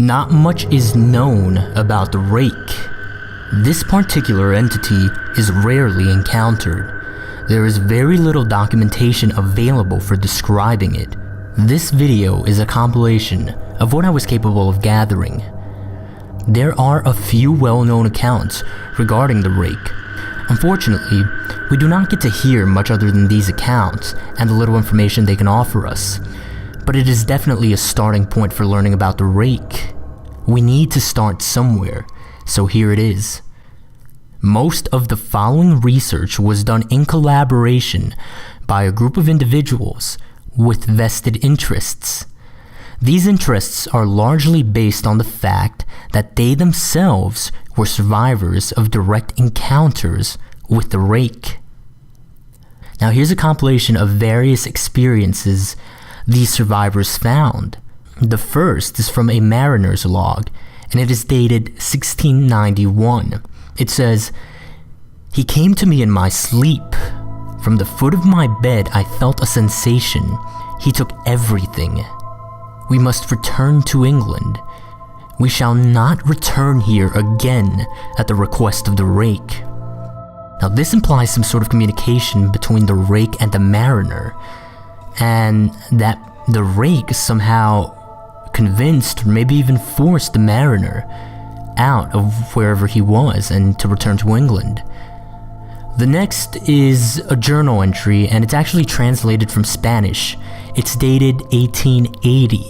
Not much is known about the rake. This particular entity is rarely encountered. There is very little documentation available for describing it. This video is a compilation of what I was capable of gathering. There are a few well-known accounts regarding the rake. Unfortunately, we do not get to hear much other than these accounts and the little information they can offer us. But it is definitely a starting point for learning about the rake. We need to start somewhere, so here it is. Most of the following research was done in collaboration by a group of individuals with vested interests. These interests are largely based on the fact that they themselves were survivors of direct encounters with the rake. Now here's a compilation of various experiences these survivors found. The first is from a mariner's log, and it is dated 1691. It says, "He came to me in my sleep. From the foot of my bed I felt a sensation. He took everything. We must return to England. We shall not return here again at the request of the rake." Now this implies some sort of communication between the rake and the mariner, and that the rake somehow convinced or maybe even forced the mariner out of wherever he was and to return to England. The next is a journal entry, and it's actually translated from Spanish. It's dated 1880.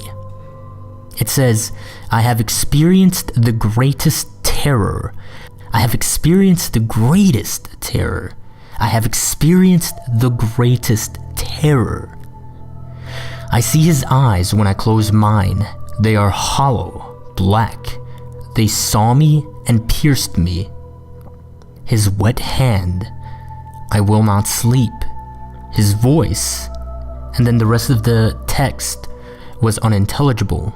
It says, "I have experienced the greatest terror. I have experienced the greatest terror. I have experienced the greatest terror. I see his eyes when I close mine. They are hollow, black. They saw me and pierced me. His wet hand. I will not sleep. His voice," and then the rest of the text was unintelligible.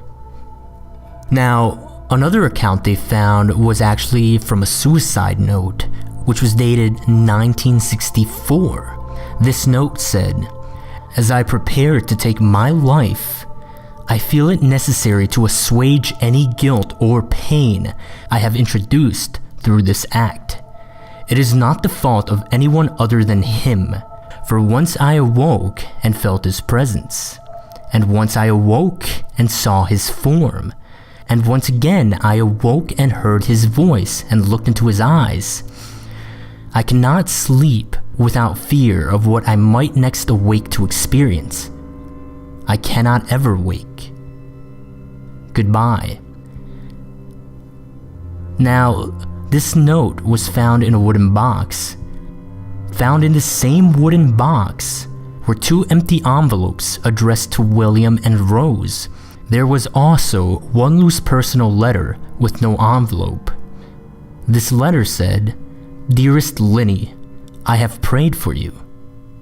Now, another account they found was actually from a suicide note, which was dated 1964. This note said, "As I prepare to take my life, I feel it necessary to assuage any guilt or pain I have introduced through this act. It is not the fault of anyone other than him, for once I awoke and felt his presence, and once I awoke and saw his form, and once again I awoke and heard his voice and looked into his eyes. I cannot sleep without fear of what I might next awake to experience. I cannot ever wake. Goodbye." Now, this note was found in a wooden box. Found in the same wooden box were 2 empty envelopes addressed to William and Rose. There was also one loose personal letter with no envelope. This letter said, "Dearest Linny, I have prayed for you.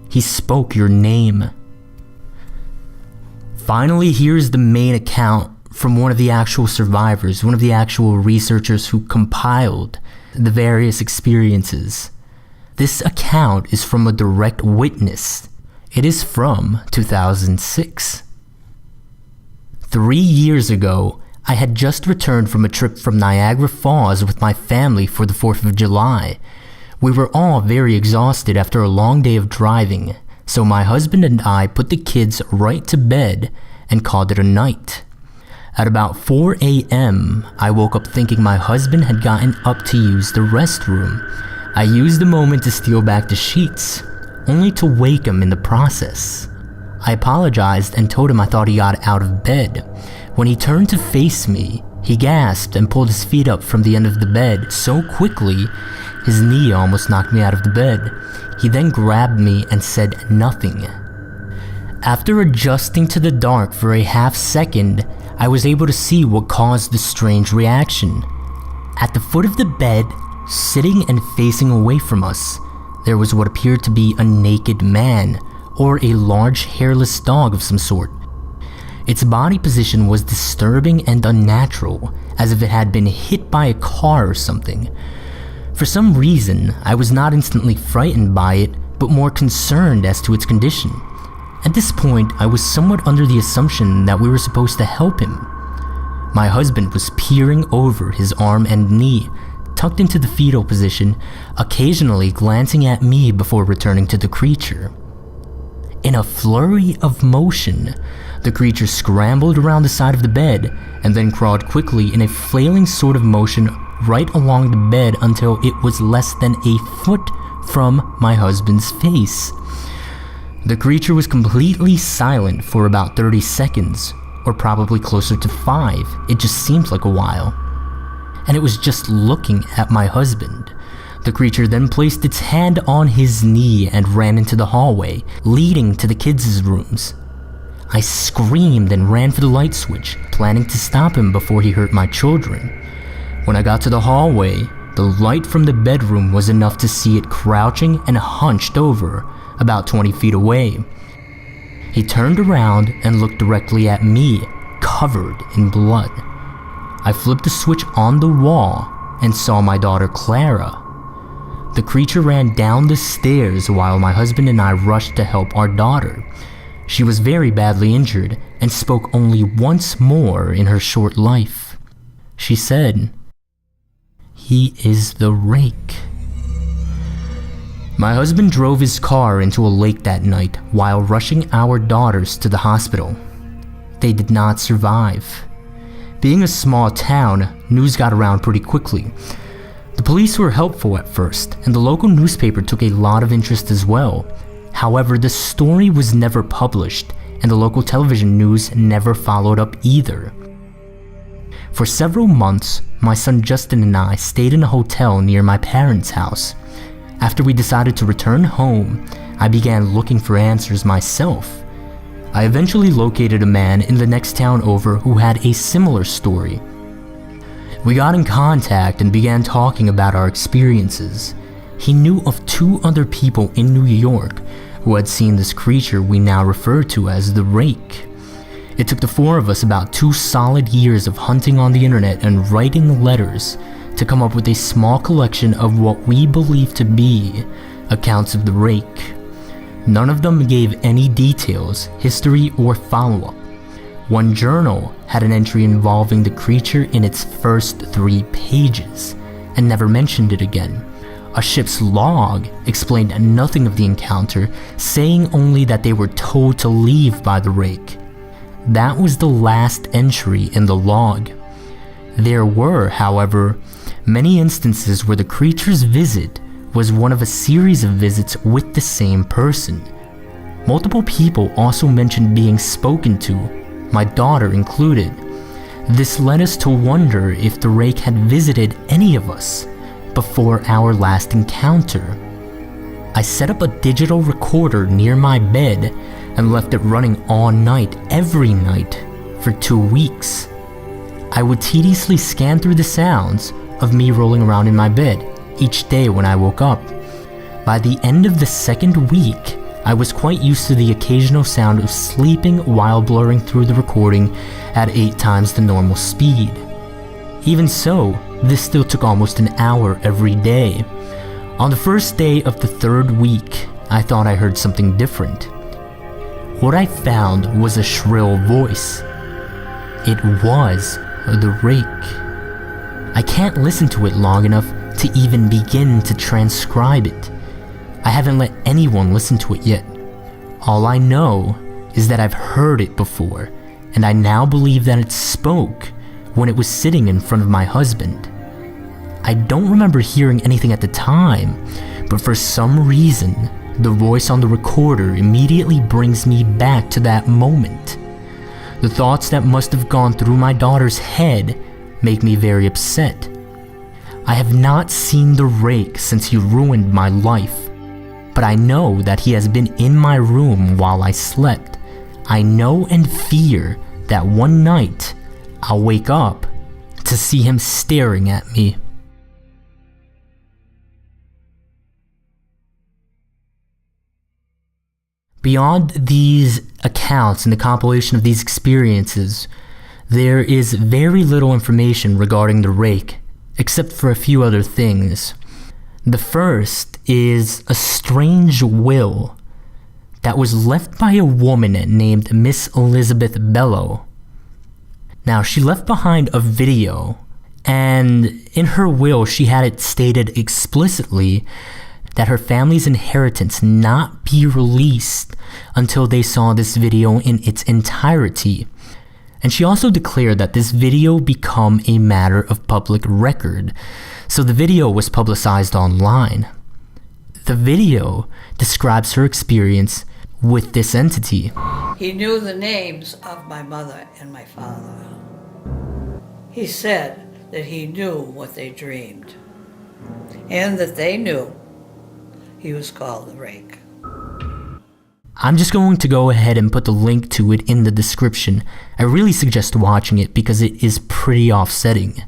He spoke your name." Finally, here's the main account from one of the actual survivors, one of the actual researchers who compiled the various experiences. This account is from a direct witness. It is from 2006. 3 years ago, I had just returned from a trip from Niagara Falls with my family for the 4th of July. We were all very exhausted after a long day of driving, so my husband and I put the kids right to bed and called it a night. At about 4 a.m., I woke up thinking my husband had gotten up to use the restroom. I used the moment to steal back the sheets, only to wake him in the process. I apologized and told him I thought he got out of bed. When he turned to face me, he gasped and pulled his feet up from the end of the bed so quickly, his knee almost knocked me out of the bed. He then grabbed me and said nothing. After adjusting to the dark for a half second, I was able to see what caused the strange reaction. At the foot of the bed, sitting and facing away from us, there was what appeared to be a naked man, or a large hairless dog of some sort. Its body position was disturbing and unnatural, as if it had been hit by a car or something. For some reason, I was not instantly frightened by it, but more concerned as to its condition. At this point, I was somewhat under the assumption that we were supposed to help him. My husband was peering over his arm and knee, tucked into the fetal position, occasionally glancing at me before returning to the creature. In a flurry of motion, the creature scrambled around the side of the bed and then crawled quickly in a flailing sort of motion right along the bed until it was less than a foot from my husband's face. The creature was completely silent for about 30 seconds, or probably closer to 5. It just seemed like a while. And it was just looking at my husband. The creature then placed its hand on his knee and ran into the hallway, leading to the kids' rooms. I screamed and ran for the light switch, planning to stop him before he hurt my children. When I got to the hallway, the light from the bedroom was enough to see it crouching and hunched over, about 20 feet away. He turned around and looked directly at me, covered in blood. I flipped the switch on the wall and saw my daughter Clara. The creature ran down the stairs while my husband and I rushed to help our daughter. She was very badly injured and spoke only once more in her short life. She said, "He is the Rake." My husband drove his car into a lake that night while rushing our daughters to the hospital. They did not survive. Being a small town, news got around pretty quickly. The police were helpful at first, and the local newspaper took a lot of interest as well. However, the story was never published, and the local television news never followed up either. For several months, my son Justin and I stayed in a hotel near my parents' house. After we decided to return home, I began looking for answers myself. I eventually located a man in the next town over who had a similar story. We got in contact and began talking about our experiences. He knew of 2 other people in New York who had seen this creature we now refer to as the Rake. It took the 4 of us about 2 solid years of hunting on the internet and writing letters to come up with a small collection of what we believe to be accounts of the Rake. None of them gave any details, history, or follow-up. One journal had an entry involving the creature in its first 3 pages, and never mentioned it again. A ship's log explained nothing of the encounter, saying only that they were told to leave by the Rake. That was the last entry in the log. There were, however, many instances where the creature's visit was one of a series of visits with the same person. Multiple people also mentioned being spoken to, my daughter included. This led us to wonder if the Rake had visited any of us before our last encounter. I set up a digital recorder near my bed and left it running all night, every night, for 2 weeks. I would tediously scan through the sounds of me rolling around in my bed each day when I woke up. By the end of the 2nd week, I was quite used to the occasional sound of sleeping while blurring through the recording at 8 times the normal speed. Even so, this still took almost an hour every day. On the first day of the 3rd week, I thought I heard something different. What I found was a shrill voice. It was the Rake. I can't listen to it long enough to even begin to transcribe it. I haven't let anyone listen to it yet. All I know is that I've heard it before, and I now believe that it spoke when it was sitting in front of my husband. I don't remember hearing anything at the time, but for some reason, the voice on the recorder immediately brings me back to that moment. The thoughts that must have gone through my daughter's head make me very upset. I have not seen the Rake since he ruined my life, but I know that he has been in my room while I slept. I know and fear that one night I'll wake up to see him staring at me. Beyond these accounts and the compilation of these experiences, there is very little information regarding the Rake, except for a few other things. The first is a strange will that was left by a woman named Miss Elizabeth Bellow. Now, she left behind a video, and in her will, she had it stated explicitly that her family's inheritance not be released until they saw this video in its entirety. And she also declared that this video become a matter of public record, so the video was publicized online. The video describes her experience with this entity. He knew the names of my mother and my father. He said that he knew what they dreamed, and that they knew he was called the Rake. I'm just going to go ahead and put the link to it in the description. I really suggest watching it because it is pretty offsetting.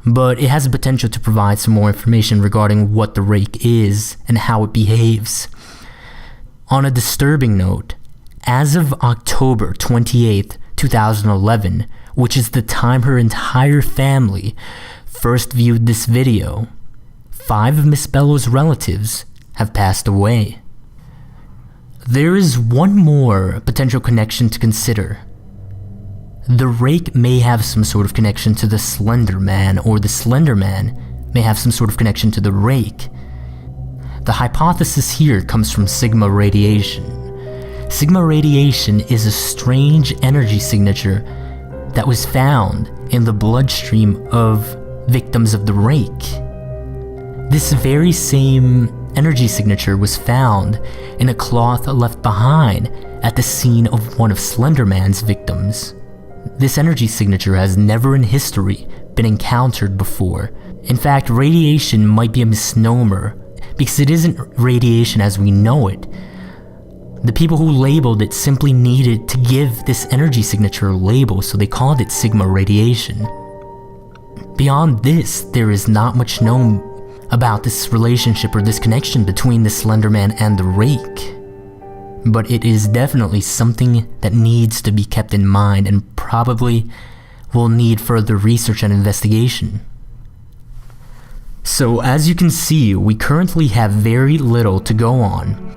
But it has the potential to provide some more information regarding what the Rake is and how it behaves. On a disturbing note, as of October 28th, 2011, which is the time her entire family first viewed this video, 5 of Miss Bellow's relatives have passed away. There is one more potential connection to consider. The Rake may have some sort of connection to the Slender Man, or the Slender Man may have some sort of connection to the Rake. The hypothesis here comes from Sigma radiation. Sigma radiation is a strange energy signature that was found in the bloodstream of victims of the Rake. This very same energy signature was found in a cloth left behind at the scene of one of Slender Man's victims. This energy signature has never in history been encountered before. In fact, radiation might be a misnomer because it isn't radiation as we know it. The people who labeled it simply needed to give this energy signature a label, so they called it Sigma radiation. Beyond this, there is not much known about this relationship or this connection between the Slender Man and the Rake. But it is definitely something that needs to be kept in mind and probably will need further research and investigation. So as you can see, we currently have very little to go on.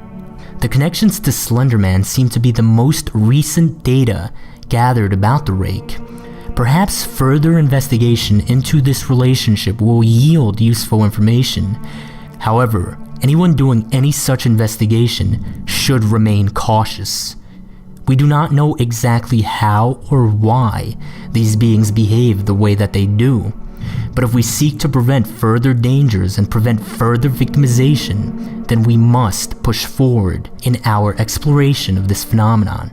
The connections to Slender Man seem to be the most recent data gathered about the Rake. Perhaps further investigation into this relationship will yield useful information. However, anyone doing any such investigation should remain cautious. We do not know exactly how or why these beings behave the way that they do, but if we seek to prevent further dangers and prevent further victimization, then we must push forward in our exploration of this phenomenon.